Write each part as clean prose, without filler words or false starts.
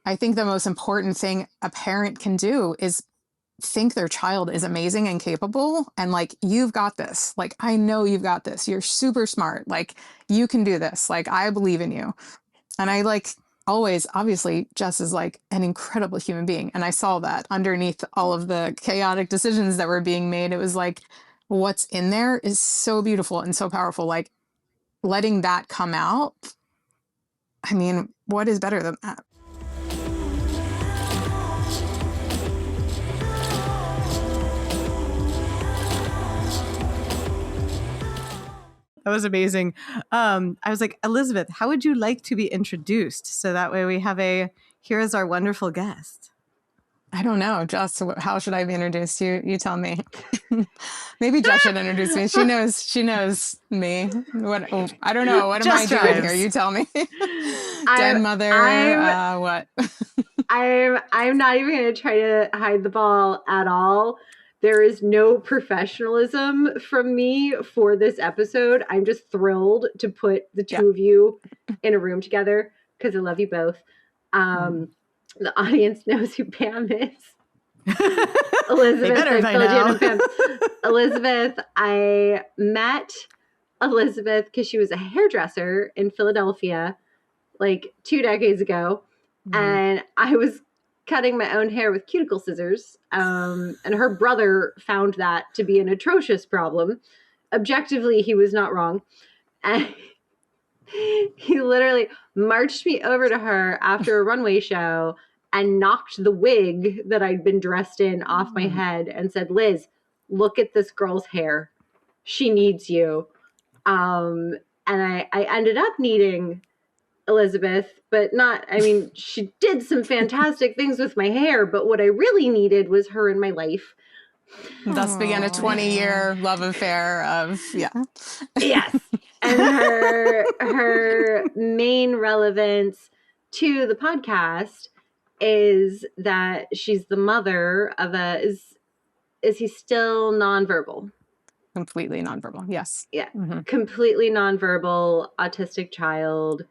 I think the most important thing a parent can do is think their child is amazing and capable, and like, you've got this. Like, I know you've got this. You're super smart. Like, you can do this. Like, I believe in you. And I like always, obviously, Jess is like an incredible human being. And I saw that underneath all of the chaotic decisions that were being made. It was like, what's in there is so beautiful and so powerful. Like, letting that come out. I mean, what is better than that? That was amazing. I was like, Elizabeth, how would you like to be introduced? So that way we have here is our wonderful guest. I don't know, Jess, how should I be introduced? You tell me. Maybe Jess should introduce me. She knows me. What? Oh, I don't know. What am I doing here? You tell me. Den mother. What? I'm not even going to try to hide the ball at all. There is no professionalism from me for this episode. I'm just thrilled to put the two of you in a room together because I love you both. The audience knows who Pam is. Elizabeth, Elizabeth, I met Elizabeth because she was a hairdresser in Philadelphia like 2 decades ago. And I was cutting my own hair with cuticle scissors. And her brother found that to be an atrocious problem. Objectively, he was not wrong. And he literally marched me over to her after a runway show and knocked the wig that I'd been dressed in off my head and said, Liz, look at this girl's hair. She needs you. And I ended up needing Elizabeth, but she did some fantastic things with my hair, but what I really needed was her in my life. Thus began a 20-year love affair of, Yes. And her main relevance to the podcast is that she's the mother of is he still nonverbal? Completely nonverbal, yes. Yeah, completely nonverbal autistic child.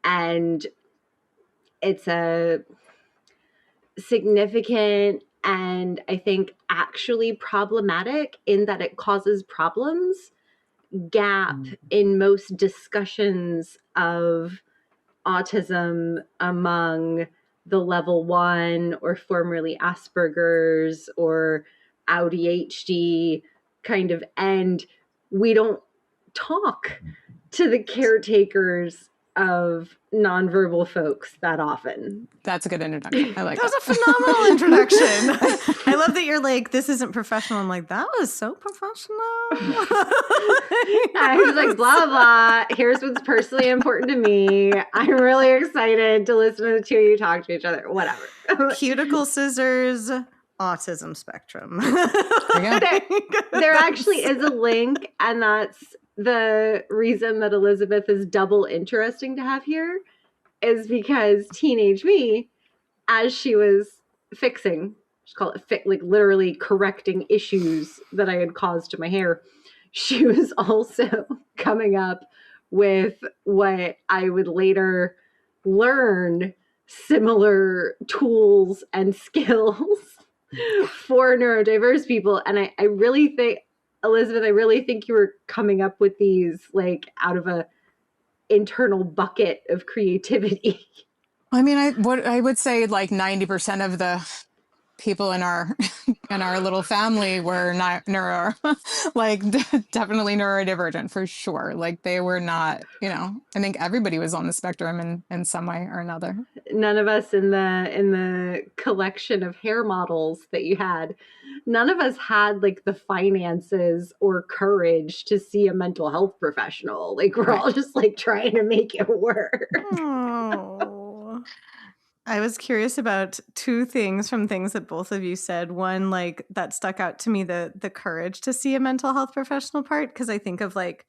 And it's a significant and I think actually problematic in that it causes problems gap in most discussions of autism among the level 1 or formerly Asperger's or ADHD kind of end. We don't talk to the caretakers of nonverbal folks that often. That's a good introduction. I like that. That was a phenomenal introduction. I love that you're like, this isn't professional. I'm like, that was so professional. I was like, blah, blah. Here's what's personally important to me. I'm really excited to listen to the two of you talk to each other. Whatever. Cuticle scissors, autism spectrum. There actually is a link, and that's the reason that Elizabeth is double interesting to have here is because teenage me, as she was fixing, just call it like literally correcting issues that I had caused to my hair, she was also coming up with what I would later learn similar tools and skills for neurodiverse people. And I really think, Elizabeth, I really think you were coming up with these like out of a internal bucket of creativity. I mean, I would say like 90% of the people in our little family were not definitely neurodivergent for sure. Like they were not, I think everybody was on the spectrum in some way or another. None of us in the collection of hair models that you had, none of us had like the finances or courage to see a mental health professional. Like we're all just like trying to make it work. Oh. I was curious about two things from things that both of you said. One, like that stuck out to me, the courage to see a mental health professional part. Because I think of like,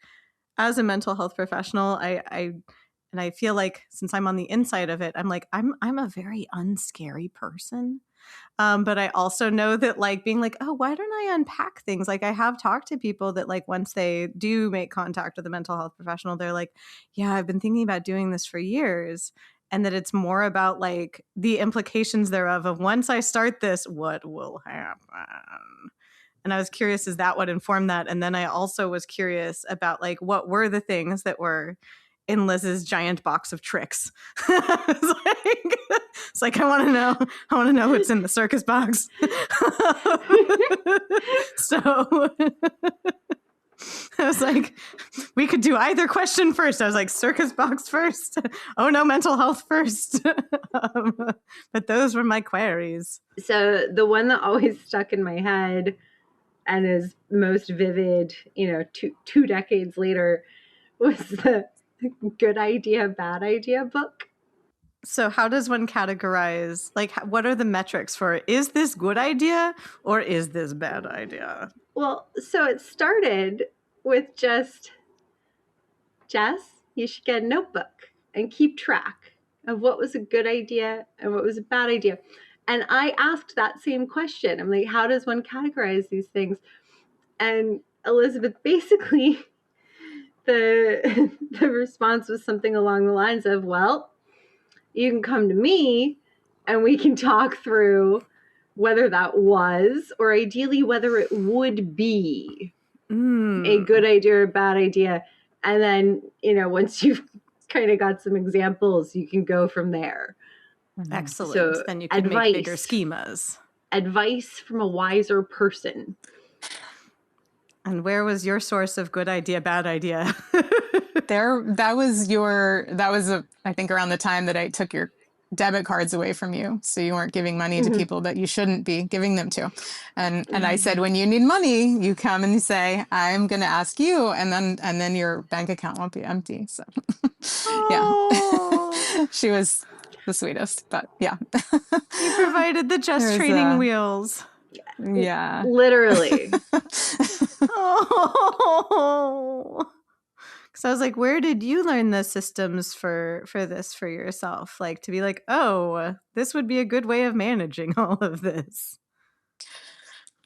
as a mental health professional, I feel like since I'm on the inside of it, I'm like, I'm a very unscary person. But I also know that like being like, oh, why don't I unpack things? Like I have talked to people that like once they do make contact with a mental health professional, they're like, yeah, I've been thinking about doing this for years. and that it's more about like the implications thereof of once I start this, what will happen? And I was curious, is that what informed that? And then I also was curious about like what were the things that were in Liz's giant box of tricks. It's like I want to know what's in the circus box. So I was like, we could do either question first. I was like, circus box first. Oh no, mental health first. But those were my queries. So the one that always stuck in my head and is most vivid, two decades later, was the Good Idea, Bad Idea book. So how does one categorize, like, what are the metrics for, is this good idea or is this bad idea? Well, so it started with just, Jess, you should get a notebook and keep track of what was a good idea and what was a bad idea. And I asked that same question. I'm like, how does one categorize these things? And Elizabeth, basically, the response was something along the lines of, well, you can come to me and we can talk through whether that was, or ideally whether it would be a good idea or a bad idea. And then, once you've kind of got some examples, you can go from there. Excellent. So then you can make bigger schemas. Advice from a wiser person. And where was your source of good idea, bad idea? That was I think around the time that I took your debit cards away from you. So you weren't giving money to people that you shouldn't be giving them to. And I said, when you need money, you come and you say, I'm going to ask you. And then your bank account won't be empty. So yeah, she was the sweetest, but yeah. You provided the just training wheels. Yeah. Literally. Oh. So I was like, where did you learn the systems for this for yourself? Like to be like, oh, this would be a good way of managing all of this.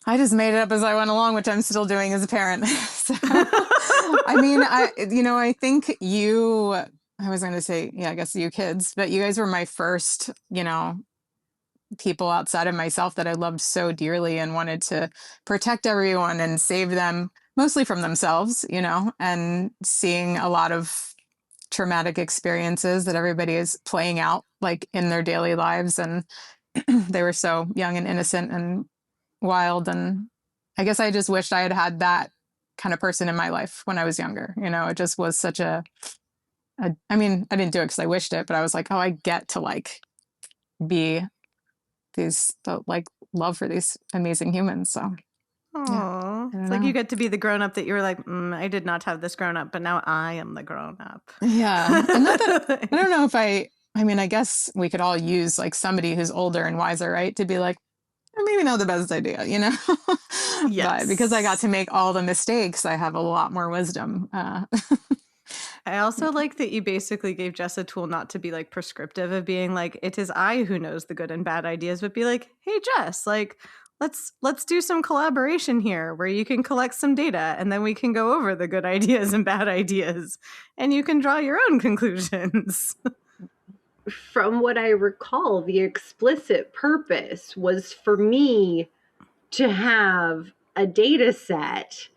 I just made it up as I went along, which I'm still doing as a parent. So, I mean, I think I was going to say, yeah, I guess you kids, but you guys were my first, people outside of myself that I loved so dearly and wanted to protect everyone and save them, mostly from themselves, and seeing a lot of traumatic experiences that everybody is playing out like in their daily lives. And they were so young and innocent and wild. And I guess I just wished I had had that kind of person in my life when I was younger. It just was such I mean, I didn't do it because I wished it, but I was like, oh, I get to like be love for these amazing humans. So yeah, it's like you get to be the grown up that you were like, I did not have this grown up, but now I am the grown up. Yeah. And not that I don't know if I guess we could all use like somebody who's older and wiser, right? To be like, maybe not the best idea, Yes. But because I got to make all the mistakes, I have a lot more wisdom. I also like that you basically gave Jess a tool not to be like prescriptive of being like, it is I who knows the good and bad ideas, but be like, hey, Jess, like, let's do some collaboration here where you can collect some data and then we can go over the good ideas and bad ideas and you can draw your own conclusions. From what I recall, the explicit purpose was for me to have a data set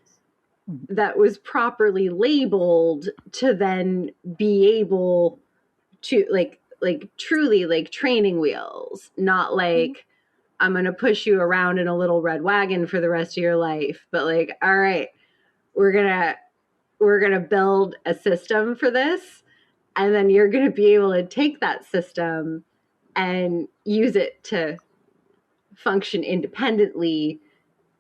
that was properly labeled to then be able to like truly like training wheels, not like I'm going to push you around in a little red wagon for the rest of your life, but like, all right, we're going to build a system for this. And then you're going to be able to take that system and use it to function independently,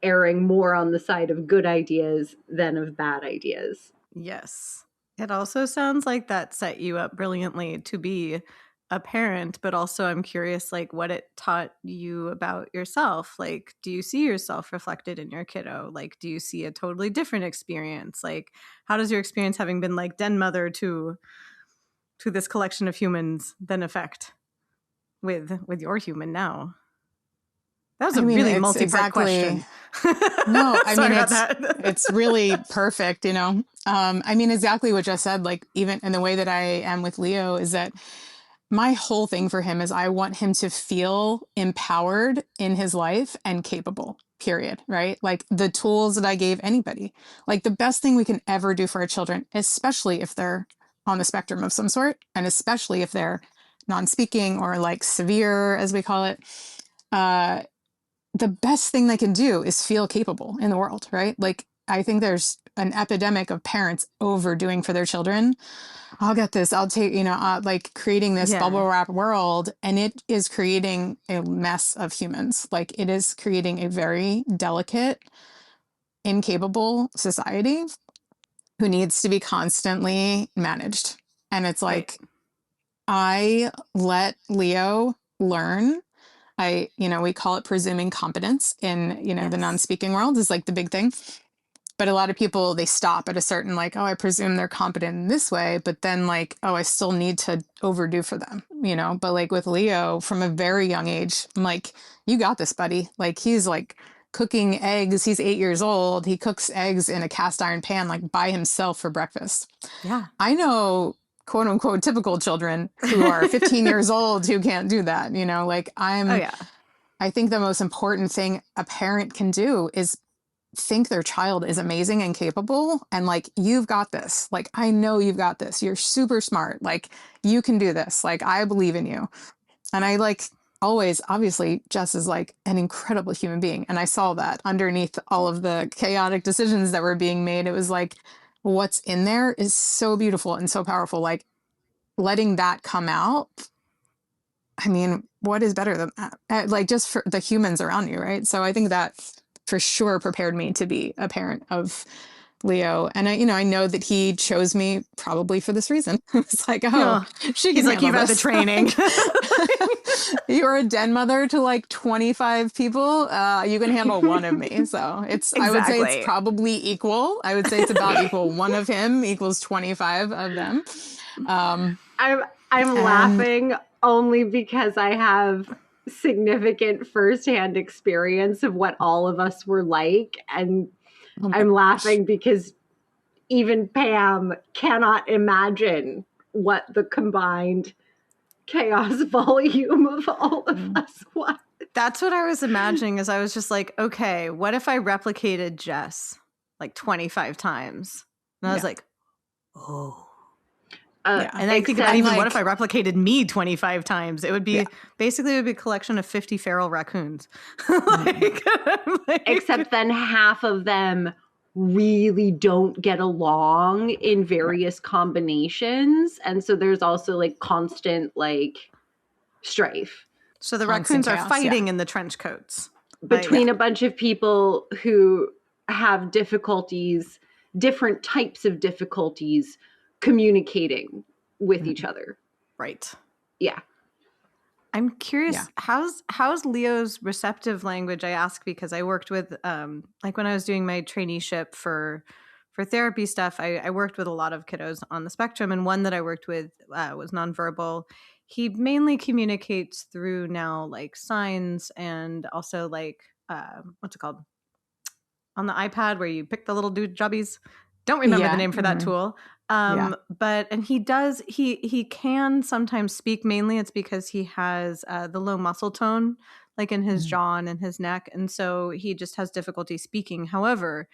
erring more on the side of good ideas than of bad ideas. Yes. It also sounds like that set you up brilliantly to be a parent, but also I'm curious, like, what it taught you about yourself. Like, do you see yourself reflected in your kiddo? Like, do you see a totally different experience? Like, how does your experience having been like den mother to this collection of humans then affect with your human now? That was a really multi-part question. No, I mean, it's really perfect, I mean, exactly what Jess said, like even in the way that I am with Leo is that my whole thing for him is I want him to feel empowered in his life and capable, period, right? Like the tools that I gave anybody, like the best thing we can ever do for our children, especially if they're on the spectrum of some sort, and especially if they're non-speaking or like severe, as we call it, the best thing they can do is feel capable in the world, right? Like I think there's an epidemic of parents overdoing for their children. I'll get this. I'll take, like creating this bubble wrap world. And it is creating a mess of humans. Like it is creating a very delicate, incapable society who needs to be constantly managed. And it's like, I let Leo learn. We call it presuming competence in, the non-speaking world is like the big thing. But a lot of people, they stop at a certain like, oh, I presume they're competent in this way, but then like, oh, I still need to overdo for them, But like with Leo from a very young age, I'm like, you got this, buddy. Like he's like cooking eggs. He's 8 years old. He cooks eggs in a cast iron pan, like by himself for breakfast. Yeah. I know quote unquote typical children who are 15 years old who can't do that, like I think the most important thing a parent can do is think their child is amazing and capable and like you've got this, like I know you've got this, you're super smart, like you can do this, like I believe in you. And I like always, obviously Jess is like an incredible human being, and I saw that underneath all of the chaotic decisions that were being made. It was like what's in there is so beautiful and so powerful. Like letting that come out, I mean, what is better than that? Like just for the humans around you, right? So I think that for sure prepared me to be a parent of Leo. And I know that he chose me probably for this reason. It's like, he's like, you've had the training. You're a den mother to like 25 people. You can handle one of me. So it's, exactly. I would say it's probably equal. I would say it's about equal. One of him equals 25 of them. I'm laughing only because I have significant firsthand experience of what all of us were like. And I'm laughing because even Pam cannot imagine what the combined chaos volume of all of us was. That's what I was imagining, is I was just like, okay, what if I replicated Jess like 25 times? And I was like, oh. And I think about even what if I replicated me 25 times? It would be basically it would be a collection of 50 feral raccoons. Except then half of them really don't get along in various combinations. And so there's also like constant like strife. So the raccoons are fighting in the trench coats. Between a bunch of people who have difficulties, different types of difficulties, communicating with each other. Right. Yeah. I'm curious, how's Leo's receptive language? I ask because I worked with, like when I was doing my traineeship for therapy stuff, I worked with a lot of kiddos on the spectrum, and one that I worked with was nonverbal. He mainly communicates through now like signs and also like, what's it called? On the iPad where you pick the little jobbies. Don't remember the name for that tool. But he can sometimes speak. Mainly it's because he has the low muscle tone, like in his jaw and in his neck. And so he just has difficulty speaking. However,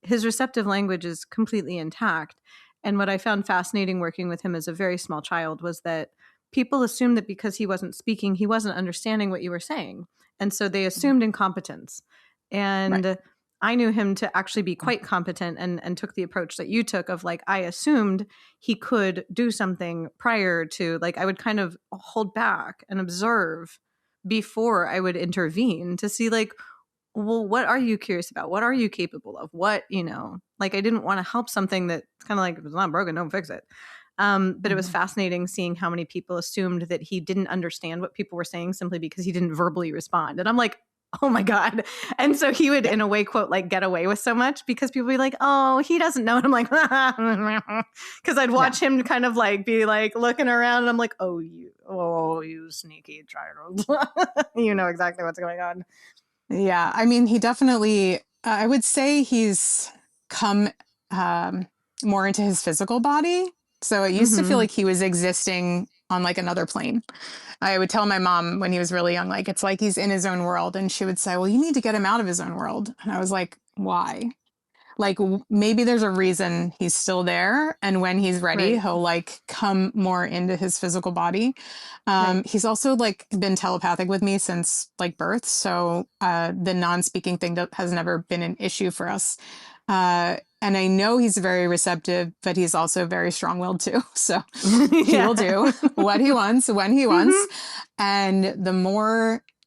his receptive language is completely intact. And what I found fascinating working with him as a very small child was that people assumed that because he wasn't speaking, he wasn't understanding what you were saying. And so they assumed incompetence. And I knew him to actually be quite competent and took the approach that you took of like, I assumed he could do something prior to, like, I would kind of hold back and observe before I would intervene to see like, well, what are you curious about? What are you capable of? What, like I didn't want to help something that kind of like, if it's not broken, don't fix it. But it was fascinating seeing how many people assumed that he didn't understand what people were saying simply because he didn't verbally respond. And I'm like, oh my God. And so he would, in a way, quote, like get away with so much because people would be like, oh, he doesn't know. And I'm like, because I'd watch him kind of like be like looking around and I'm like, oh, you sneaky child. You know exactly what's going on. Yeah. I mean, he definitely, I would say he's come more into his physical body. So it used to feel like he was existing on like another plane. I would tell my mom when he was really young, like, it's like he's in his own world. And she would say, well, you need to get him out of his own world. And I was like, why? Like, maybe there's a reason he's still there. And when he's ready, Right. he'll like come more into his physical body. Right. He's also like been telepathic with me since like birth. So the non-speaking thing has never been an issue for us. And I know he's very receptive, but he's also very strong-willed too. So he will do what he wants when he wants. And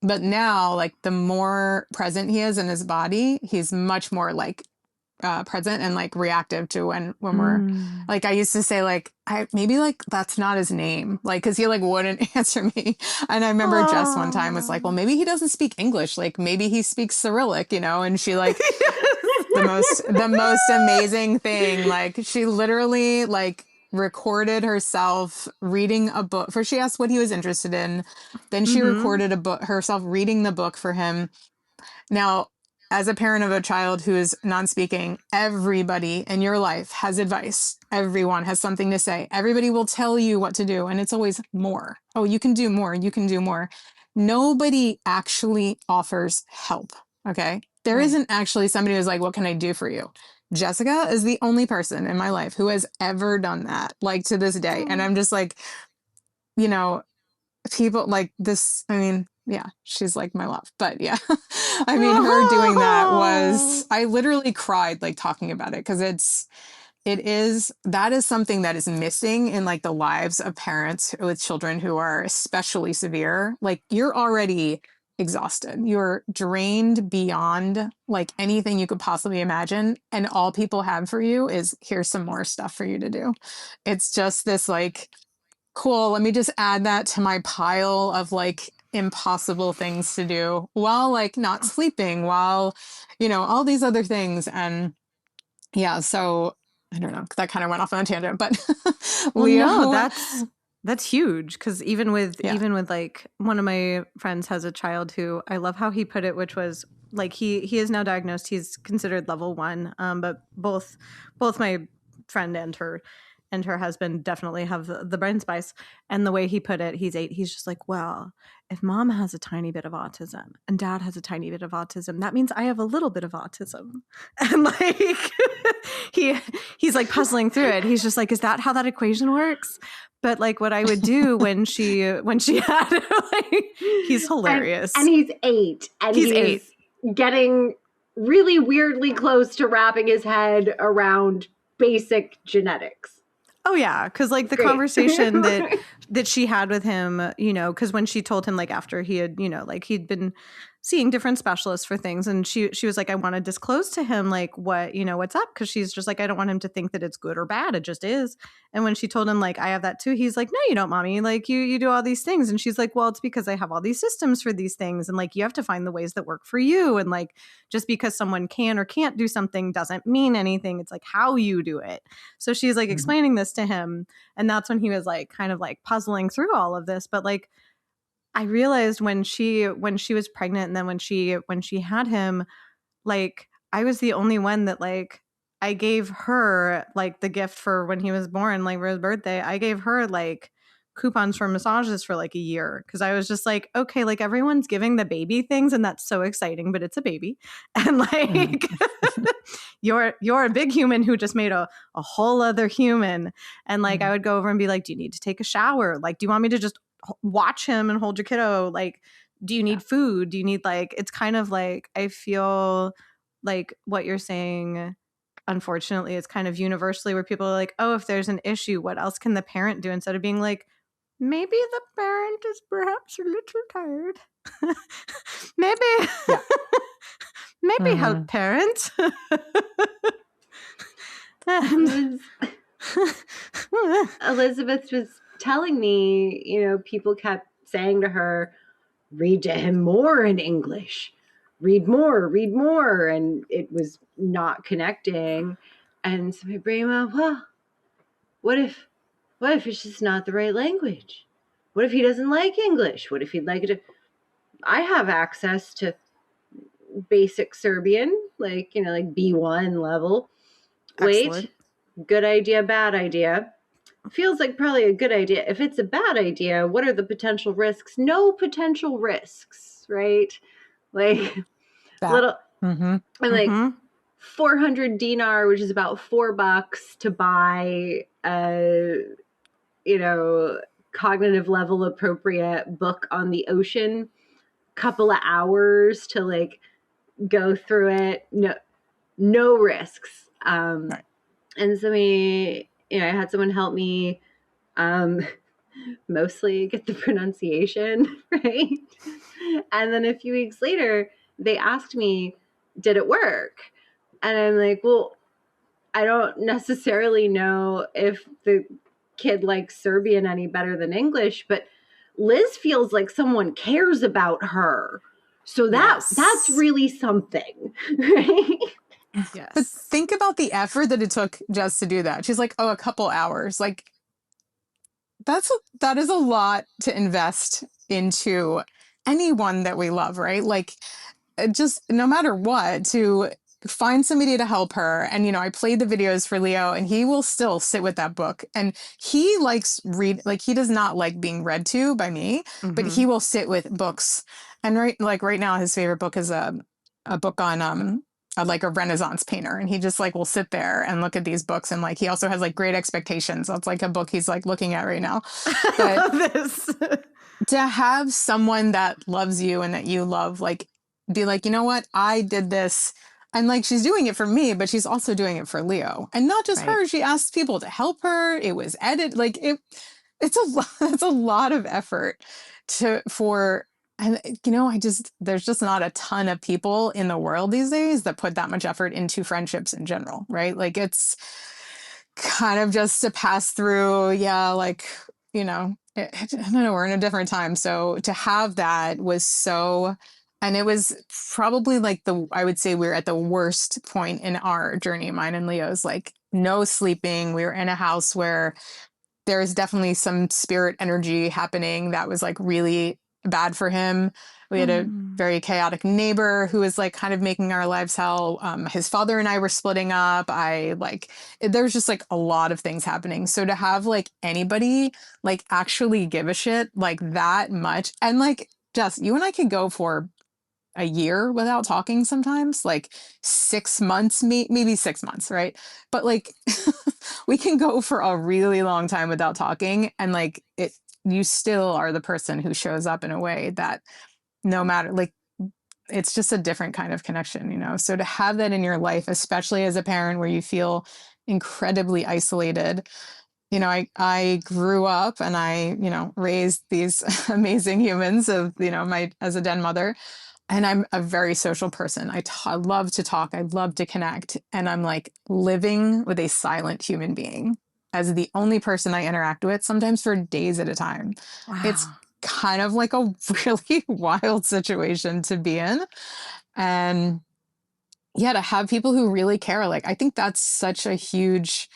but now, like, the more present he is in his body, he's much more like present and like reactive to when we're like, I used to say like, maybe like that's not his name, like, because he like wouldn't answer me. And I remember Jess one time was like, well, maybe he doesn't speak English, like maybe he speaks Cyrillic, you know. And she like the most amazing thing, like she literally like recorded herself reading a book. First she asked what he was interested in, then she recorded a book herself reading the book for him. Now, as a parent of a child who is non-speaking, everybody in your life has advice. Everyone has something to say. Everybody will tell you what to do. And it's always more. Oh, you can do more. You can do more. Nobody actually offers help. Okay. There isn't actually somebody who's like, what can I do for you? Jessica is the only person in my life who has ever done that, like to this day. And I'm just like, you know, people like this. I mean, yeah, she's like my love. But yeah, I mean, her doing that was, I literally cried like talking about it, because that is something that is missing in like the lives of parents with children who are especially severe. Like, you're already exhausted. You're drained beyond like anything you could possibly imagine. And all people have for you is, here's some more stuff for you to do. It's just this like, cool, let me just add that to my pile of like impossible things to do while like not sleeping, while, you know, all these other things. And yeah, so I don't know, that kind of went off on a tangent, but Well, Leo. no, that's huge, because even with like, one of my friends has a child who, I love how he put it, which was like, he is now diagnosed, he's considered level 1, but both my friend and her husband definitely have the brain spice. And the way he put it, he's 8, he's just like, well, if mom has a tiny bit of autism and dad has a tiny bit of autism, that means I have a little bit of autism. And like he's like puzzling through it. He's just like, is that how that equation works? But like, what I would do when she had like, he's hilarious. And he's 8. And he's 8. Getting really weirdly close to wrapping his head around basic genetics. Oh yeah, because like the conversation that she had with him, you know, because when she told him, like, after he had, you know, like he'd been seeing different specialists for things, and she was like, I want to disclose to him like what, you know, what's up, because she's just like, I don't want him to think that it's good or bad, it just is. And when she told him like, I have that too, he's like, no, you don't, mommy, like you do all these things. And she's like, well, it's because I have all these systems for these things, and like you have to find the ways that work for you, and like just because someone can or can't do something doesn't mean anything, it's like how you do it. So she's like explaining this to him, and that's when he was like kind of like puzzling through all of this. But like, I realized when she was pregnant, and then when she had him, like, I was the only one that like, I gave her like the gift for when he was born, like for his birthday, I gave her like coupons for massages for like a year, because I was just like, okay, like everyone's giving the baby things and that's so exciting, but it's a baby. And like you're a big human who just made a whole other human. And like I would go over and be like, do you need to take a shower? Like, do you want me to just watch him and hold your kiddo? Like, do you need food? Do you need, like, it's kind of like, I feel like what you're saying, unfortunately, it's kind of universally where people are like, oh, if there's an issue, what else can the parent do? Instead of being like, maybe the parent is perhaps a little tired. maybe help parent. Elizabeth was telling me, you know, people kept saying to her, read to him more in English, read more. And it was not connecting. And so my brain went, well, what if it's just not the right language? What if he doesn't like English? What if he'd like it to... I have access to basic Serbian, like, you know, like B1 level. Excellent. Wait, good idea, bad idea. feels like probably a good idea. If it's a bad idea, what are the potential risks? No potential risks, right? Like That. little, Mm-hmm. I'm like 400 dinar, which is about $4 to buy a, cognitive level appropriate book on the ocean, couple of hours to like go through it. No risks. Right. And so I had someone help me mostly get the pronunciation right. And then a few weeks later, they asked me, did it work? And I'm like, well, I don't necessarily know if the kid likes Serbian any better than English, but Liz feels like someone cares about her. So that's really something, right? Yes. But think about the effort that it took just to do that. She's like, oh, a couple hours. Like, that is a lot to invest into anyone that we love, right? Like, just no matter what, to find somebody to help her. And I played the videos for Leo, and he will still sit with that book, and he likes he does not like being read to by me, but he will sit with books. And right now his favorite book is a book on like a Renaissance painter, and he just like will sit there and look at these books, and like he also has like Great Expectations. That's like a book he's like looking at right now. But I love this. to have someone that loves you and that you love, like, be like, you know what, I did this. And like, she's doing it for me, but she's also doing it for Leo. And not just her, she asked people to help her. It was edited. Like it's a lot of effort and there's just not a ton of people in the world these days that put that much effort into friendships in general, right? Like, it's kind of just to pass through. Yeah. Like, I don't know, we're in a different time. So to have that was and it was probably like I would say we're at the worst point in our journey, mine and Leo's, like no sleeping. We were in a house where there's definitely some spirit energy happening that was like really bad for him. We had a very chaotic neighbor who was like kind of making our lives hell. His father and I were splitting up. There's just like a lot of things happening. So to have like anybody like actually give a shit like that much, and like, Jess, you and I could go for a year without talking sometimes, like 6 months, maybe 6 months, right? But like we can go for a really long time without talking, and like you still are the person who shows up in a way that no matter, like, it's just a different kind of connection. So to have that in your life, especially as a parent where you feel incredibly isolated. I grew up and I raised these amazing humans as a den mother. And I'm a very social person. I love to talk. I love to connect. And I'm like living with a silent human being as the only person I interact with, sometimes for days at a time. Wow. It's kind of like a really wild situation to be in. And yeah, to have people who really care. Like, I think that's such a huge,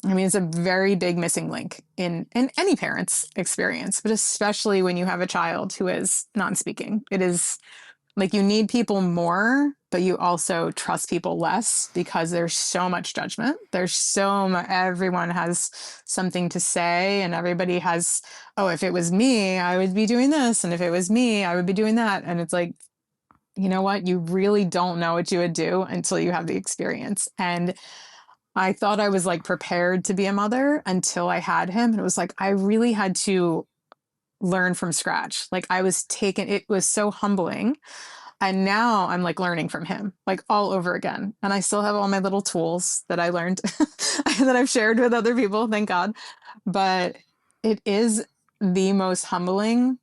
it's a very big missing link in any parent's experience, but especially when you have a child who is non-speaking. It is like you need people more, but you also trust people less because there's so much judgment. There's so much, everyone has something to say, and everybody has, oh, if it was me, I would be doing this. And if it was me, I would be doing that. And it's like, you know what? You really don't know what you would do until you have the experience. And I thought I was like prepared to be a mother until I had him. And it was like, I really had to learn from scratch. Like it was so humbling. And now I'm like learning from him, like all over again. And I still have all my little tools that I learned that I've shared with other people, thank God. But it is the most humbling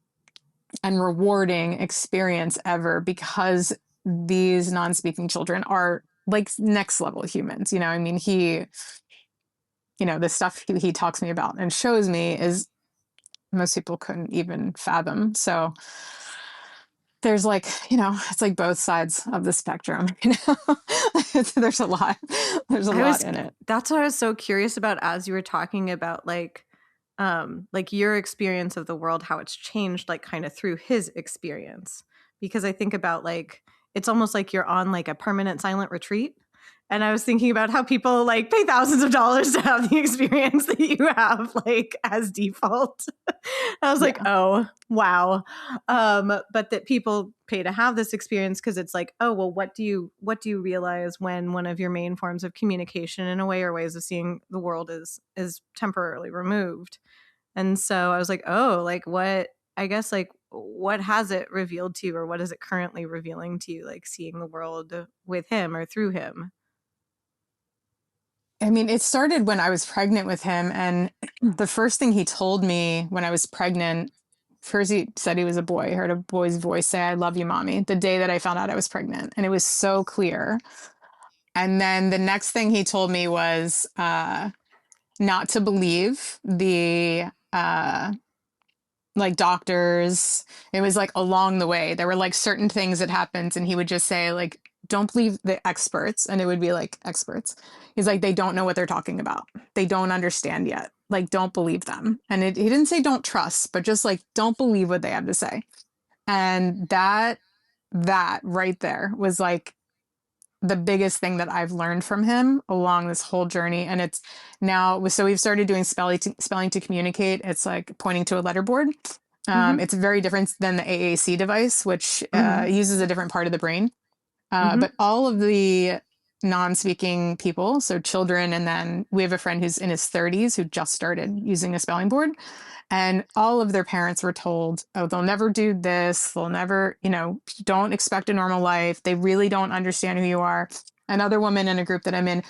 and rewarding experience ever, because these non-speaking children are like next level humans. The stuff he talks to me about and shows me is most people couldn't even fathom. So there's like, it's like both sides of the spectrum. There's a lot in it. That's what I was so curious about as you were talking about like your experience of the world, how it's changed like kind of through his experience. Because I think about like, it's almost like you're on like a permanent silent retreat. And I was thinking about how people like pay thousands of dollars to have the experience that you have, like as default. I was like, oh, wow. But that people pay to have this experience because it's like, oh, well, what do you realize when one of your main forms of communication in a way or ways of seeing the world is temporarily removed? And so I was like, oh, like what, I guess like what has it revealed to you, or what is it currently revealing to you, like seeing the world with him or through him? I mean, it started when I was pregnant with him. And the first thing he told me when I was pregnant, first he said he was a boy. I heard a boy's voice say, "I love you, mommy," the day that I found out I was pregnant. And it was so clear. And then the next thing he told me was not to believe the like doctors. It was like along the way, there were like certain things that happened, and he would just say like, "Don't believe the experts." And it would be like, experts. He's like, "They don't know what they're talking about. They don't understand yet. Like, don't believe them." And he didn't say don't trust, but just like, don't believe what they have to say. And that right there was like the biggest thing that I've learned from him along this whole journey. And it's now, so we've started doing spelling to communicate. It's like pointing to a letterboard. It's very different than the AAC device, which uses a different part of the brain. But all of the non-speaking people, so children, and then we have a friend who's in his 30s who just started using a spelling board. And all of their parents were told, oh, they'll never do this. They'll never, don't expect a normal life. They really don't understand who you are. Another woman in a group that I'm in,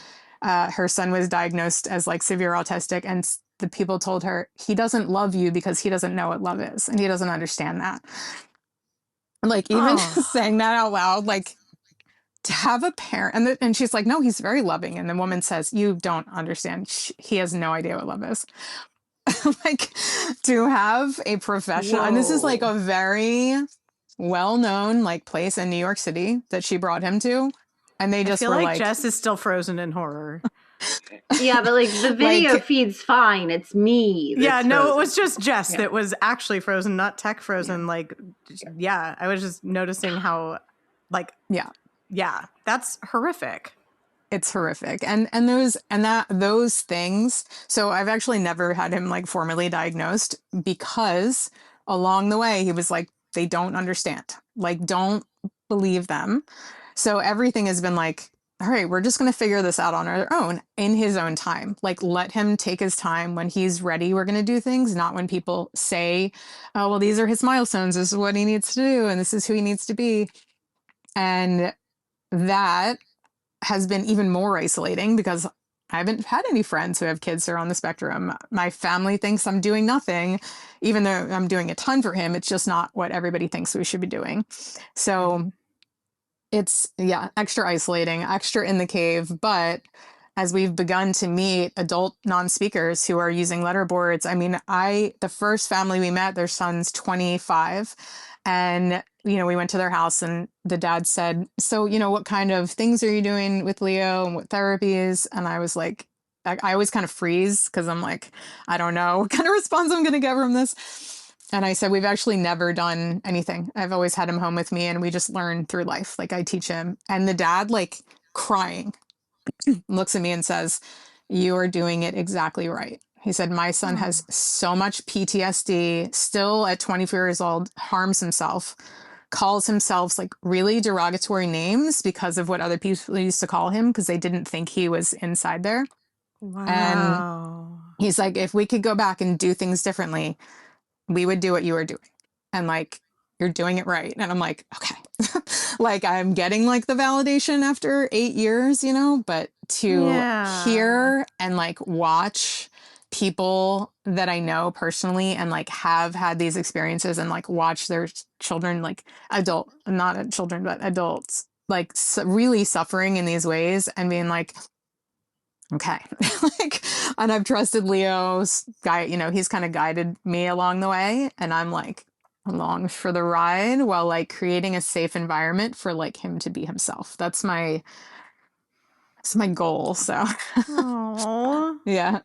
her son was diagnosed as like severe autistic. And the people told her, he doesn't love you because he doesn't know what love is. And he doesn't understand that. Like even just saying that out loud, like to have a parent, and she's like, no, he's very loving. And the woman says, you don't understand. He has no idea what love is. Like to have a professional, and this is like a very well-known like place in New York City that she brought him to, and they just I feel were like Jess is still frozen in horror. Yeah, but like the video feed's fine. It's me. Yeah, no, frozen. It was just Jess that was actually frozen, not tech frozen. Like, I was just noticing how, like, yeah, that's horrific. It's horrific. And those things. So I've actually never had him like formally diagnosed, because along the way he was like, they don't understand, like, don't believe them. So everything has been like, all right, we're just going to figure this out on our own in his own time. Like, let him take his time. When he's ready, we're going to do things, not when people say, oh, well, these are his milestones. This is what he needs to do. And this is who he needs to be. And that has been even more isolating because I haven't had any friends who have kids who are on the spectrum. My family thinks I'm doing nothing, even though I'm doing a ton for him. It's just not what everybody thinks we should be doing. So it's, extra isolating, extra in the cave. But as we've begun to meet adult non-speakers who are using letterboards, I mean, the first family we met, their son's 25. And, we went to their house and the dad said, so, what kind of things are you doing with Leo and what therapies? And I was like, I always kind of freeze because I'm like, I don't know what kind of response I'm going to get from this. And I said, we've actually never done anything. I've always had him home with me and we just learn through life. Like I teach him. And the dad, like crying, looks at me and says, you are doing it exactly right. He said, my son has so much PTSD, still at 24 years old, harms himself, calls himself like really derogatory names because of what other people used to call him because they didn't think he was inside there. Wow. And he's like, if we could go back and do things differently, we would do what you were doing. And like, you're doing it right. And I'm like, okay. Like I'm getting like the validation after 8 years, but to hear and like watch people that I know personally and like have had these experiences and like watch their children, like not children, but adults, like really suffering in these ways and being like, okay. Like, and I've trusted Leo's guy, he's kind of guided me along the way and I'm like along for the ride while like creating a safe environment for like him to be himself. That's my goal. So, yeah.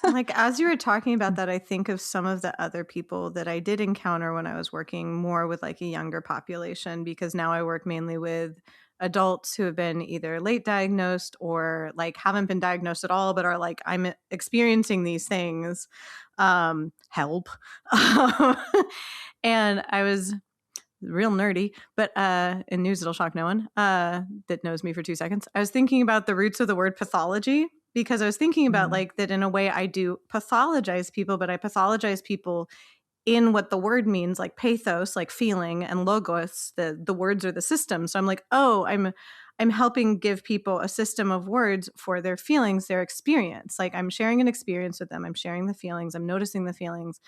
Like as you were talking about that, I think of some of the other people that I did encounter when I was working more with like a younger population, because now I work mainly with adults who have been either late diagnosed or like haven't been diagnosed at all, but are like, I'm experiencing these things. Help. And I was real nerdy, but in news that'll shock no one that knows me for 2 seconds. I was thinking about the roots of the word pathology, because I was thinking about like that in a way I do pathologize people, but I pathologize people in what the word means, like pathos, like feeling, and logos, the words or the system. So I'm like, oh, I'm helping give people a system of words for their feelings, their experience. Like I'm sharing an experience with them. I'm sharing the feelings. I'm noticing the feelings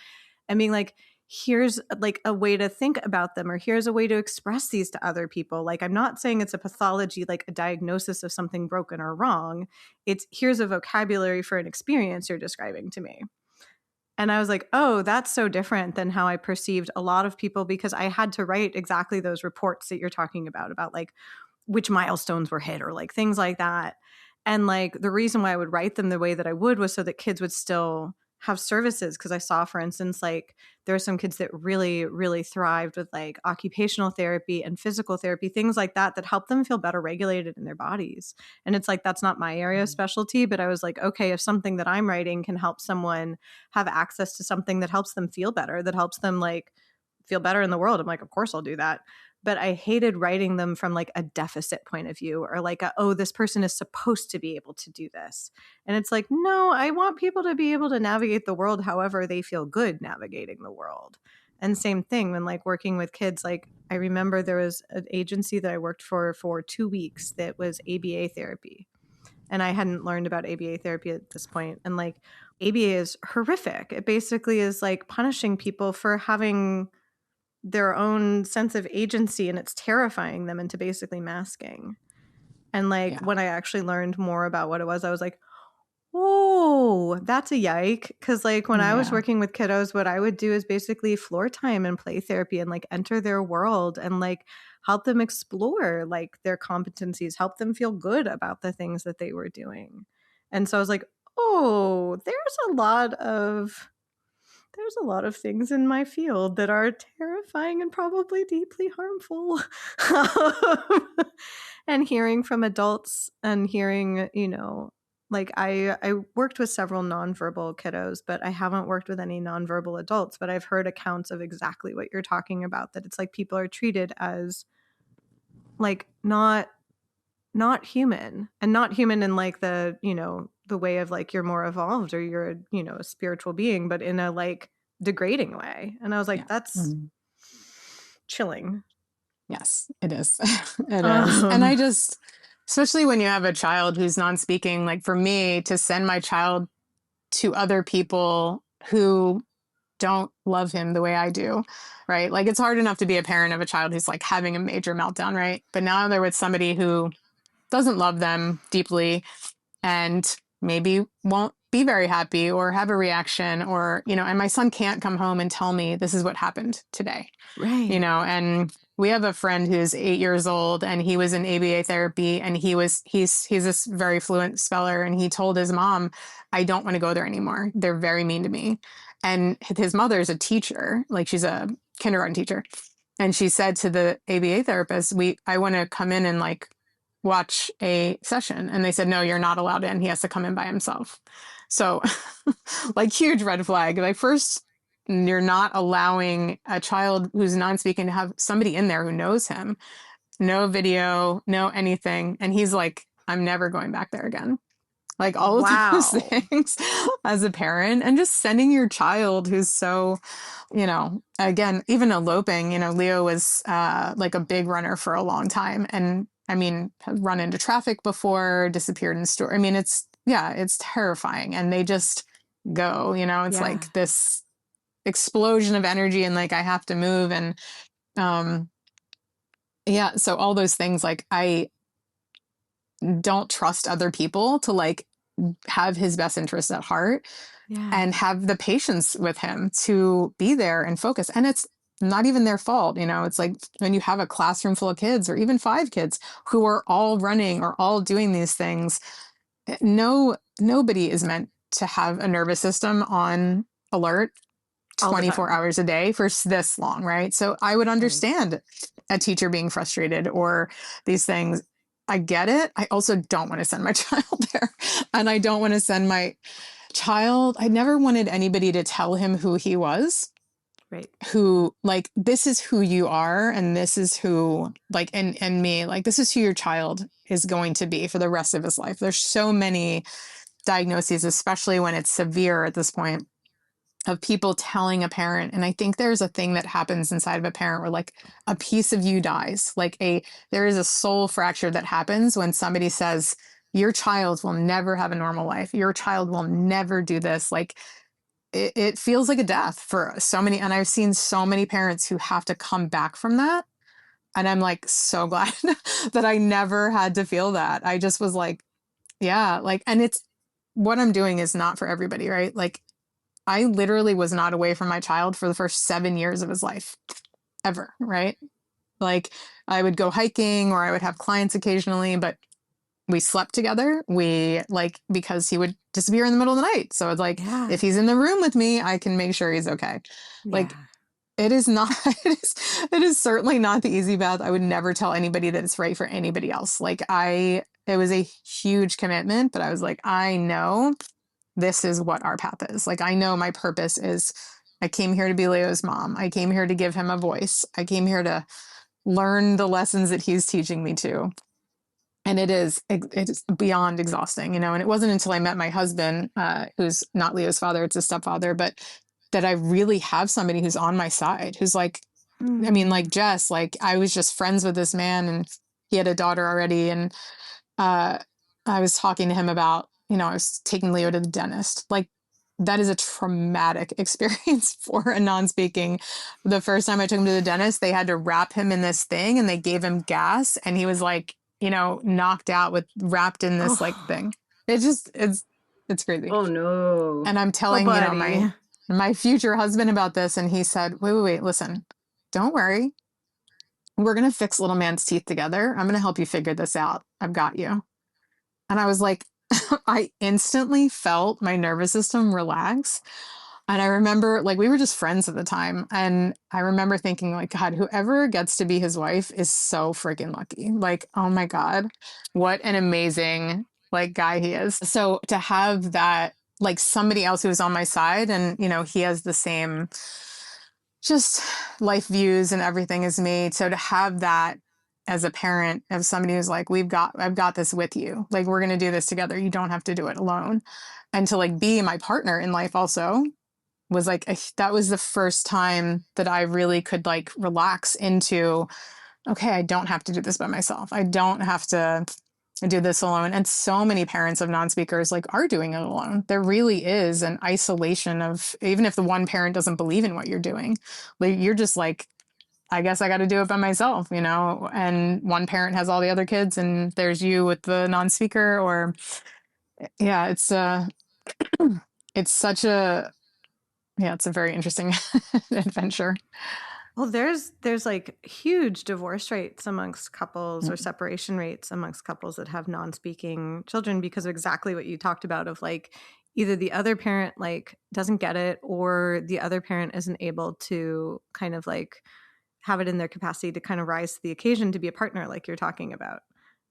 and being like, here's like a way to think about them, or here's a way to express these to other people. Like I'm not saying it's a pathology, like a diagnosis of something broken or wrong. It's here's a vocabulary for an experience you're describing to me. And I was like, oh, that's so different than how I perceived a lot of people, because I had to write exactly those reports that you're talking about like which milestones were hit or like things like that. And like the reason why I would write them the way that I would was so that kids would still have services. Because I saw, for instance, like there are some kids that really, really thrived with like occupational therapy and physical therapy, things like that, that help them feel better regulated in their bodies. And it's like, that's not my area of specialty, but I was like, okay, if something that I'm writing can help someone have access to something that helps them feel better, that helps them like feel better in the world, I'm like, of course I'll do that. But I hated writing them from like a deficit point of view, or like, oh, this person is supposed to be able to do this. And it's like, no, I want people to be able to navigate the world however they feel good navigating the world. And same thing when like working with kids, like I remember there was an agency that I worked for 2 weeks that was ABA therapy. And I hadn't learned about ABA therapy at this point. And like ABA is horrific. It basically is like punishing people for having their own sense of agency, and it's terrifying them into basically masking. And like when I actually learned more about what it was, I was like, oh, that's a yike. Because like when I was working with kiddos, what I would do is basically floor time and play therapy and like enter their world and like help them explore like their competencies, help them feel good about the things that they were doing. And so I was like, oh, there's a lot of things in my field that are terrifying and probably deeply harmful. And hearing from adults and hearing, like I worked with several nonverbal kiddos, but I haven't worked with any nonverbal adults. But I've heard accounts of exactly what you're talking about, that it's like people are treated as like not human, and not human in like the, the way of like you're more evolved or you're, a spiritual being, but in a like degrading way. And I was like, that's chilling. Yes, it is. It is. And I just, especially when you have a child who's non-speaking, like for me to send my child to other people who don't love him the way I do, right? Like it's hard enough to be a parent of a child who's like having a major meltdown, right? But now they're with somebody who doesn't love them deeply and maybe won't be very happy or have a reaction, or, and my son can't come home and tell me this is what happened today. Right. And we have a friend who's 8 years old and he was in ABA therapy, and he's this very fluent speller, and he told his mom, I don't want to go there anymore. They're very mean to me. And his mother is a teacher, like she's a kindergarten teacher. And she said to the ABA therapist, I want to come in and like watch a session. And they said, no, you're not allowed in. He has to come in by himself. So like huge red flag. Like first, you're not allowing a child who's non-speaking to have somebody in there who knows him, no video, no anything. And he's like, I'm never going back there again. Like all of those things as a parent, and just sending your child who's so, again, even eloping, Leo was like a big runner for a long time. And I mean, run into traffic before, disappeared in store. I mean, it's terrifying. And they just go, it's like this explosion of energy and like, I have to move. And so all those things, like I don't trust other people to like have his best interests at heart and have the patience with him to be there and focus. And it's not even their fault. It's like when you have a classroom full of kids or even 5 kids who are all running or all doing these things, nobody is meant to have a nervous system on alert 24 hours a day for this long. Right. So I would understand a teacher being frustrated or these things. I get it. I also don't want to send my child there. And I don't want to send my child. I never wanted anybody to tell him who he was. Right. Who, like, this is who you are, and this is who, like, and me, like, this is who your child is going to be for the rest of his life. There's so many diagnoses, especially when it's severe at this point, of people telling a parent. And I think there's a thing that happens inside of a parent where, like, a piece of you dies. Like, there is a soul fracture that happens when somebody says, your child will never have a normal life. Your child will never do this. Like, it feels like a death for so many. And I've seen so many parents who have to come back from that. And I'm like, so glad that I never had to feel that. I just was like, yeah, like, and it's, what I'm doing is not for everybody, right? Like, I literally was not away from my child for the first 7 years of his life, ever, right? Like, I would go hiking or I would have clients occasionally, but we slept together. We, like, because he would disappear in the middle of the night. So it's like, Yeah. if he's in the room with me, I can make sure he's okay. Like, it is not, it is certainly not the easy path. I would never tell anybody that it's right for anybody else. Like, it was a huge commitment, but I was like, I know this is what our path is. Like, I know my purpose is, I came here to be Leo's mom. I came here to give him a voice. I came here to learn the lessons that he's teaching me to. And it is beyond exhausting, and it wasn't until I met my husband, who's not Leo's father, it's his stepfather, but that I really have somebody who's on my side, who's like, I mean, like Jess, like, I was just friends with this man and he had a daughter already. And I was talking to him about, I was taking Leo to the dentist. Like, that is a traumatic experience for a non-speaking. The first time I took him to the dentist, they had to wrap him in this thing and they gave him gas and he was like, knocked out wrapped in this like thing. It's crazy. Oh no. And I'm telling, my future husband about this. And he said, wait, listen, don't worry. We're going to fix little man's teeth together. I'm going to help you figure this out. I've got you. And I was like, I instantly felt my nervous system relax. And I remember, like, we were just friends at the time. And I remember thinking, like, God, whoever gets to be his wife is so freaking lucky. Like, oh my God, what an amazing, like, guy he is. So to have that, like, somebody else who was on my side and, he has the same just life views and everything as me. So to have that as a parent of somebody who's like, I've got this with you. Like, we're going to do this together. You don't have to do it alone. And to, like, be my partner in life also was like, that was the first time that I really could, like, relax into, okay, I don't have to do this by myself. I don't have to do this alone. And so many parents of non-speakers, like, are doing it alone. There really is an isolation of, even if the one parent doesn't believe in what you're doing, like, you're just like, I guess I got to do it by myself, and one parent has all the other kids and there's you with the non-speaker, or it's such a, it's a very interesting adventure. Well, there's like huge divorce rates amongst couples or separation rates amongst couples that have non-speaking children because of exactly what you talked about, of like, either the other parent, like, doesn't get it, or the other parent isn't able to kind of, like, have it in their capacity to kind of rise to the occasion to be a partner, like you're talking about.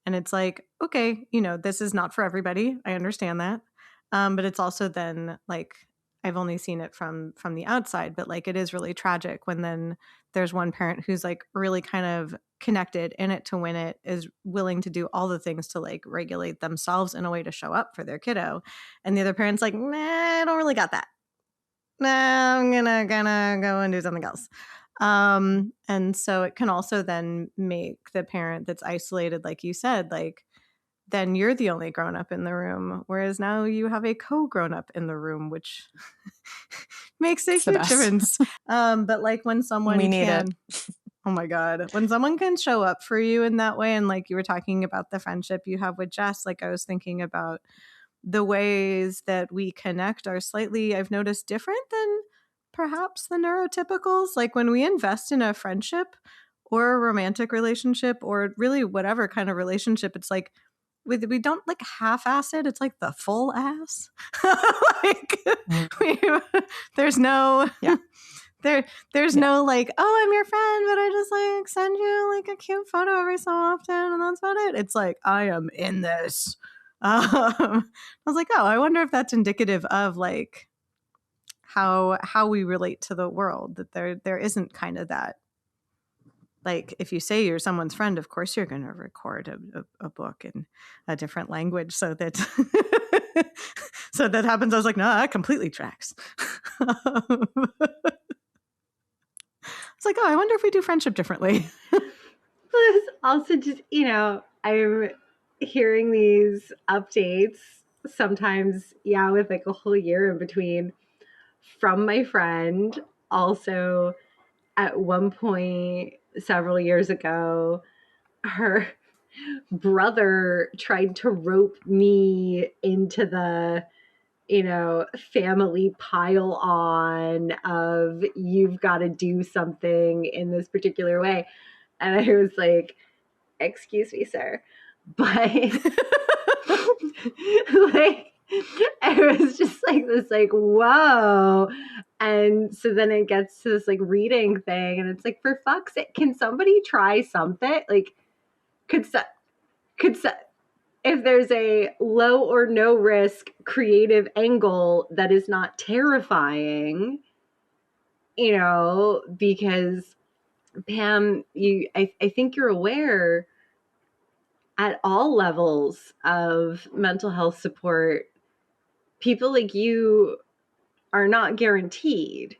And it's like, okay, this is not for everybody. I understand that. But it's also then, like, I've only seen it from the outside, but, like, it is really tragic when then there's one parent who's, like, really kind of connected, in it to win it, is willing to do all the things to, like, regulate themselves in a way to show up for their kiddo. And the other parent's like, nah, I don't really got that. Nah, I'm gonna go and do something else. And so it can also then make the parent that's isolated, like you said, like, then you're the only grown up in the room, whereas now you have a co-grown up in the room, which makes a huge difference. But, like, when someone oh my God, when someone can show up for you in that way, and, like, you were talking about the friendship you have with Jess, like, I was thinking about the ways that we connect are slightly, I've noticed, different than perhaps the neurotypicals. Like, when we invest in a friendship or a romantic relationship, or really whatever kind of relationship, it's like, we don't, like, half-ass it. It's like the full ass. Like, there's no There's no like, oh, I'm your friend, but I just like send you like a cute photo every so often, and that's about it. It's like, I am in this. I was like, oh, I wonder if that's indicative of like how we relate to the world, that there isn't kind of that, like, if you say you're someone's friend, of course you're going to record a book in a different language so that so that happens. I was like, no, that completely tracks. It's like, oh, I wonder if we do friendship differently. It's also just, I'm hearing these updates sometimes, with like a whole year in between, from my friend. Also, at one point several years ago, her brother tried to rope me into the family pile on of, you've got to do something in this particular way. And I was like, excuse me, sir, but like, it was just like this, like, whoa. And so then it gets to this like reading thing, and it's like, for fuck's sake, can somebody try something? Like, could if there's a low or no risk creative angle that is not terrifying, because Pam, I think you're aware, at all levels of mental health support, people like you are not guaranteed,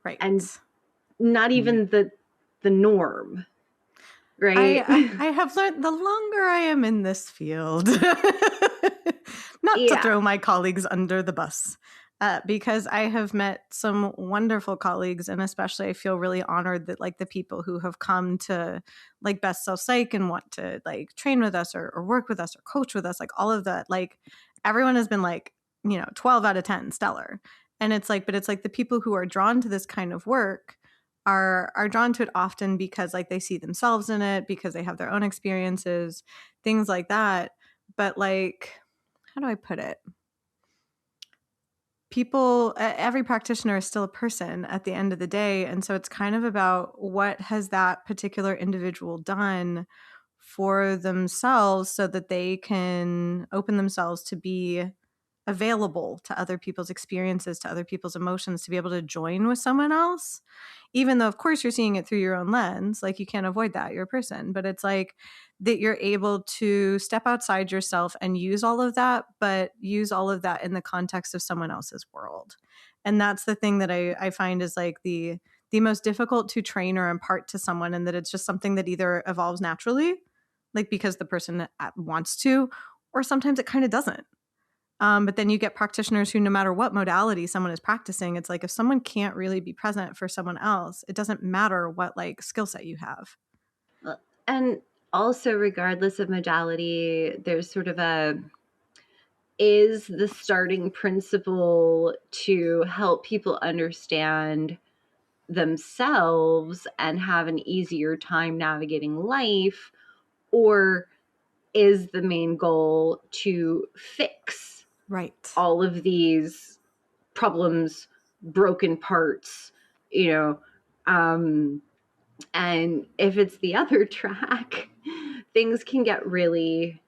Right. and not even the norm, right? I have learned, the longer I am in this field, not to throw my colleagues under the bus, because I have met some wonderful colleagues, and especially I feel really honored that like the people who have come to like Best Self Psych and want to like train with us or work with us or coach with us, like all of that, like everyone has been like, 12 out of 10 stellar. And it's like, but it's like the people who are drawn to this kind of work are drawn to it often because like they see themselves in it, because they have their own experiences, things like that. But like, how do I put it? People, every practitioner is still a person at the end of the day. And so it's kind of about, what has that particular individual done for themselves so that they can open themselves to be available to other people's experiences, to other people's emotions, to be able to join with someone else, even though of course you're seeing it through your own lens, like you can't avoid that, you're a person, but it's like that you're able to step outside yourself and use all of that, but use all of that in the context of someone else's world. And that's the thing that I find is like the most difficult to train or impart to someone, and that it's just something that either evolves naturally, like because the person wants to, or sometimes it kind of doesn't. But then you get practitioners who, no matter what modality someone is practicing, it's like if someone can't really be present for someone else, it doesn't matter what like skill set you have. And also, regardless of modality, there's sort of is the starting principle to help people understand themselves and have an easier time navigating life, or is the main goal to fix all of these problems, broken parts, and if it's the other track, things can get really,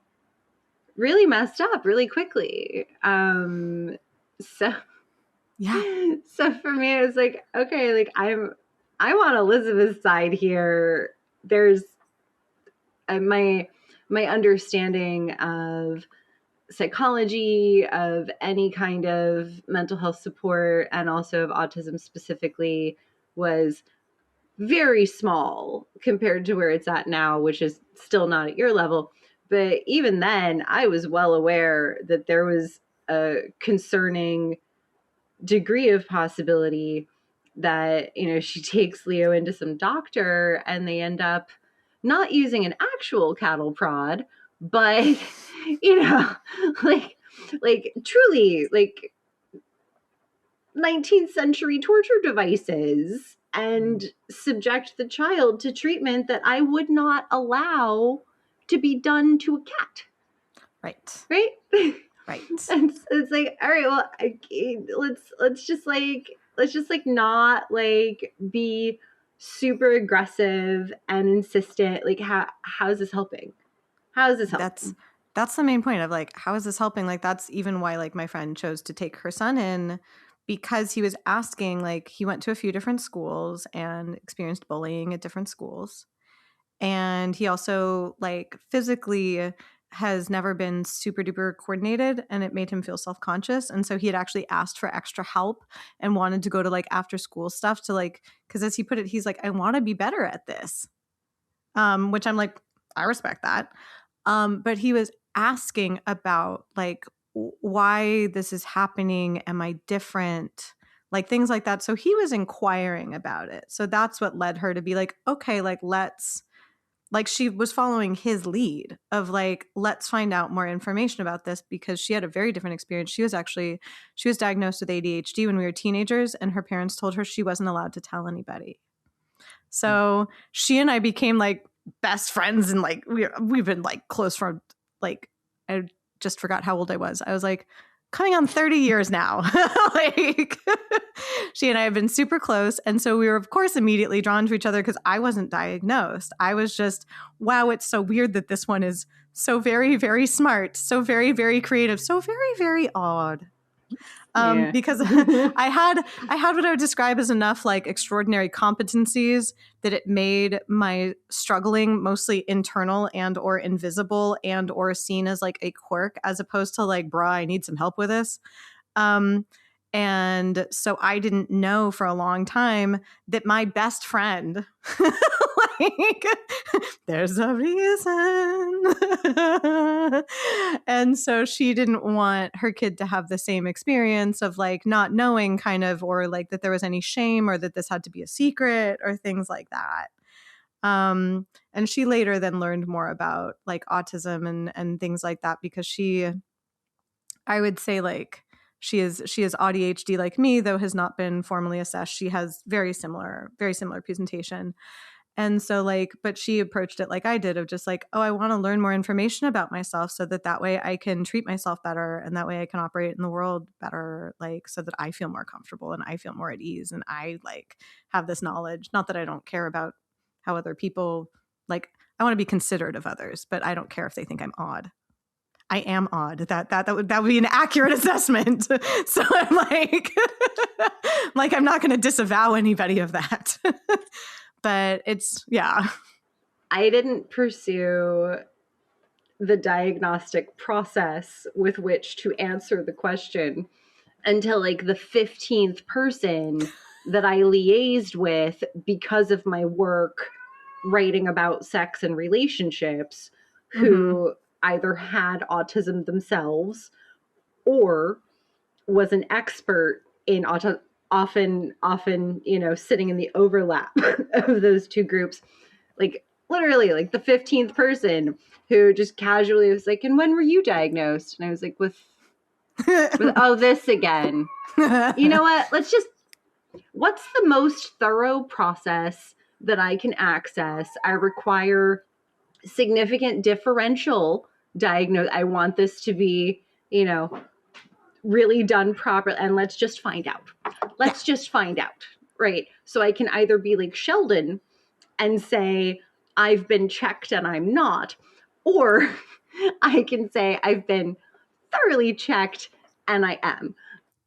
really messed up really quickly. So for me, it was like, okay, like I'm on Elizabeth's side here. There's my understanding of psychology, of any kind of mental health support, and also of autism specifically, was very small compared to where it's at now, which is still not at your level. But even then, I was well aware that there was a concerning degree of possibility that, she takes Leo into some doctor and they end up not using an actual cattle prod, but, like truly like 19th century torture devices, and subject the child to treatment that I would not allow to be done to a cat. Right. Right. And it's like, all right, well, let's just like like not like be super aggressive and insistent. Like how is this helping? How is this helping? That's the main point of like, how is this helping? Like, that's even why like my friend chose to take her son in, because he was asking, like, he went to a few different schools and experienced bullying at different schools. And he also like physically has never been super duper coordinated, and it made him feel self-conscious. And so he had actually asked for extra help and wanted to go to like after school stuff to like, because as he put it, he's like, I want to be better at this. Which I'm like, I respect that. But he was asking about like why this is happening. Am I different? Like things like that. So he was inquiring about it. So that's what led her to be like, okay, like let's, like she was following his lead of like, let's find out more information about this, because she had a very different experience. She was diagnosed with ADHD when we were teenagers, and her parents told her she wasn't allowed to tell anybody. So she and I became like best friends, and like we've been like close for like, I just forgot how old I was. I was like coming on 30 years now. Like she and I have been super close. And so we were of course immediately drawn to each other because I wasn't diagnosed. I was just, wow, it's so weird that this one is so very, very smart, so very, very creative, so very, very odd. Because I had what I would describe as enough like extraordinary competencies that it made my struggling mostly internal and or invisible and or seen as like a quirk, as opposed to like, bruh, I need some help with this. And so I didn't know for a long time that my best friend, like, there's a reason. And so she didn't want her kid to have the same experience of like not knowing kind of, or like that there was any shame or that this had to be a secret or things like that. And she later then learned more about like autism and things like that, because I would say like, she is ADHD like me, though has not been formally assessed. She has very similar presentation. And so like, but she approached it like I did, of just like, oh, I want to learn more information about myself so that way I can treat myself better, and that way I can operate in the world better, like so that I feel more comfortable and I feel more at ease, and I like have this knowledge. Not that I don't care about how other people, like I want to be considerate of others, but I don't care if they think I'm odd. I am odd. That would be an accurate assessment. So I'm like, I'm not going to disavow anybody of that. But it's, yeah. I didn't pursue the diagnostic process with which to answer the question until like the 15th person that I liaised with because of my work writing about sex and relationships, who either had autism themselves or was an expert in autism, often, you know, sitting in the overlap of those two groups. Like literally like the 15th person who just casually was like, and when were you diagnosed? And I was like, with oh, this again. You know what? What's the most thorough process that I can access? I require significant differential diagnose. I want this to be, you know, really done properly, and let's just find out. Right? So I can either be like Sheldon and say I've been checked and I'm not, or I can say I've been thoroughly checked and I am.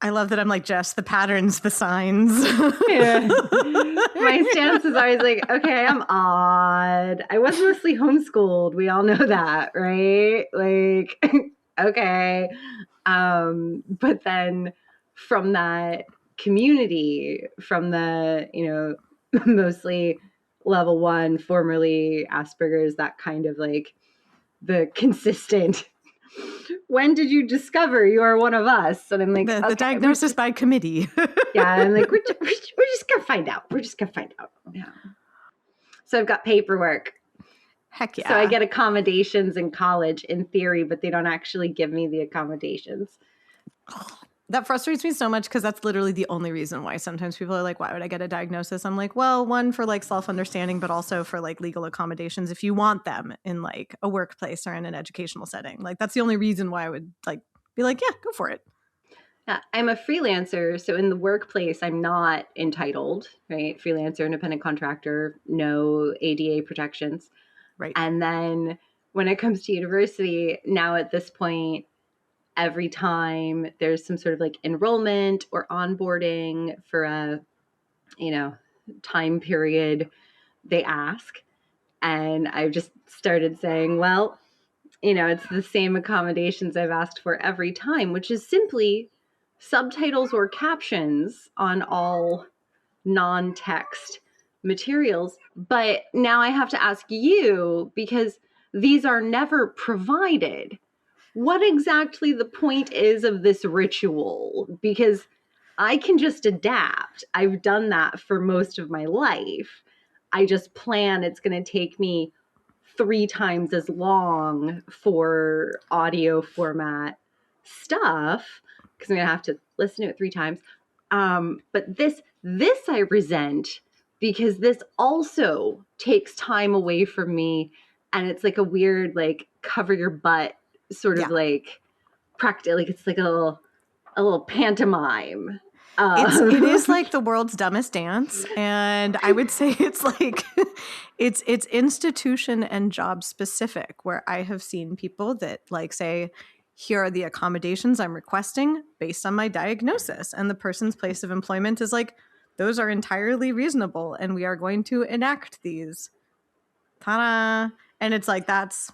I love that I'm like, Jess, the patterns, the signs. Yeah. My stance is always like, okay, I'm odd. I was mostly homeschooled. We all know that, right? Like, okay. But then from that community, from the, you know, mostly level 1, formerly Asperger's, that kind of like the consistent, when did you discover you are one of us? And I'm like, the diagnosis by committee. Yeah, I'm like, we're just gonna find out. Yeah. So I've got paperwork. Heck yeah. So I get accommodations in college in theory, but they don't actually give me the accommodations. That frustrates me so much, because that's literally the only reason why sometimes people are like, why would I get a diagnosis? I'm like, well, one, for like self-understanding, but also for like legal accommodations if you want them in like a workplace or in an educational setting. Like that's the only reason why I would like be like, yeah, go for it. I'm a freelancer, so in the workplace, I'm not entitled, right? Freelancer, independent contractor, no ADA protections. Right. And then when it comes to university, now at this point, every time there's some sort of like enrollment or onboarding for a, time period, they ask. And I've just started saying, well, it's the same accommodations I've asked for every time, which is simply subtitles or captions on all non-text materials. But now I have to ask you, because these are never provided, what exactly the point is of this ritual? Because I can just adapt. I've done that for most of my life. I just plan it's going to take me 3 times as long for audio format stuff because I'm going to have to listen to it 3 times. But this I resent because this also takes time away from me, and it's like a weird like cover your butt sort of like practice. Like it's like a little pantomime. It is like the world's dumbest dance, and I would say it's like it's institution and job specific, where I have seen people that like say, here are the accommodations I'm requesting based on my diagnosis, and the person's place of employment is like, those are entirely reasonable and we are going to enact these. Ta-da! And it's like, that's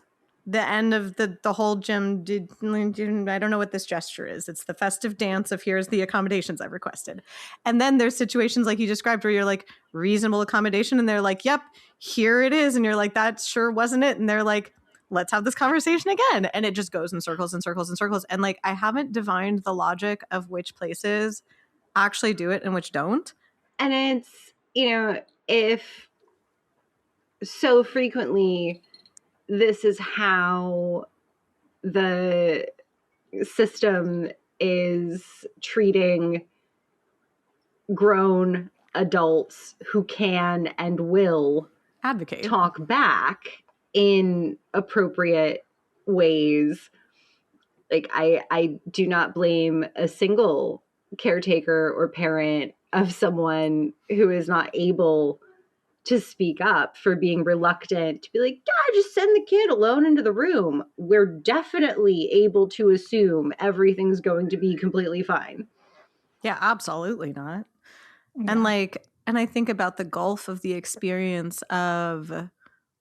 the end of the whole gym. I don't know what this gesture is. It's the festive dance of here's the accommodations I've requested. And then there's situations like you described where you're like, reasonable accommodation. And they're like, yep, here it is. And you're like, that sure wasn't it. And they're like, let's have this conversation again. And it just goes in circles and circles and circles. And like, I haven't divined the logic of which places actually do it and which don't. And it's, if so frequently this is how the system is treating grown adults who can and will advocate, talk back in appropriate ways. Like I do not blame a single caretaker or parent of someone who is not able to speak up for being reluctant to be like, yeah, just send the kid alone into the room. We're definitely able to assume everything's going to be completely fine. Yeah, absolutely not. Yeah. And I think about the gulf of the experience of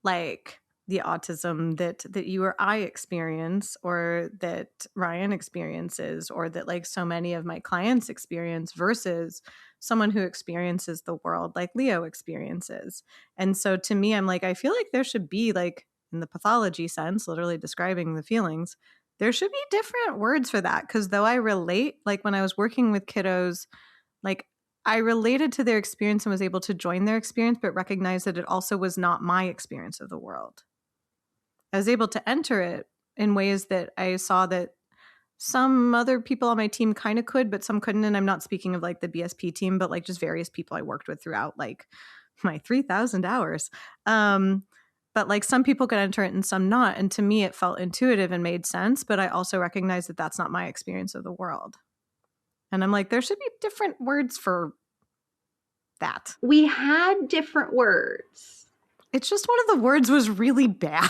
like the autism that you or I experience, or that Ryan experiences, or that like so many of my clients experience, versus someone who experiences the world like Leo experiences. And so to me, I'm like, I feel like there should be, like, in the pathology sense, literally describing the feelings, there should be different words for that. Because though I relate, like when I was working with kiddos, like I related to their experience and was able to join their experience, but recognized that it also was not my experience of the world. I was able to enter it in ways that I saw that some other people on my team kind of could, but some couldn't. And I'm not speaking of like the BSP team, but like just various people I worked with throughout like my 3,000 hours. But like some people could enter it and some not. And to me, it felt intuitive and made sense. But I also recognized that that's not my experience of the world. And I'm like, there should be different words for that. We had different words. It's just one of the words was really bad.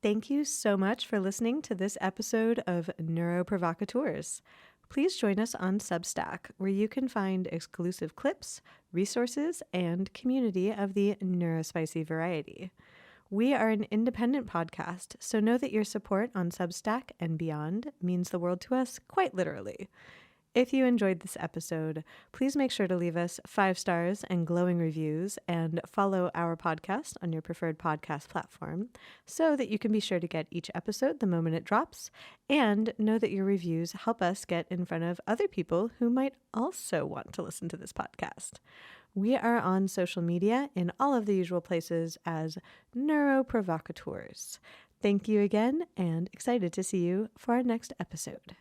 Thank you so much for listening to this episode of Neuroprovocateurs. Please join us on Substack, where you can find exclusive clips, resources, and community of the neurospicy variety. We are an independent podcast, so know that your support on Substack and beyond means the world to us, quite literally. If you enjoyed this episode, please make sure to leave us 5 stars and glowing reviews, and follow our podcast on your preferred podcast platform so that you can be sure to get each episode the moment it drops, and know that your reviews help us get in front of other people who might also want to listen to this podcast. We are on social media in all of the usual places as Neuroprovocateurs. Thank you again, and excited to see you for our next episode.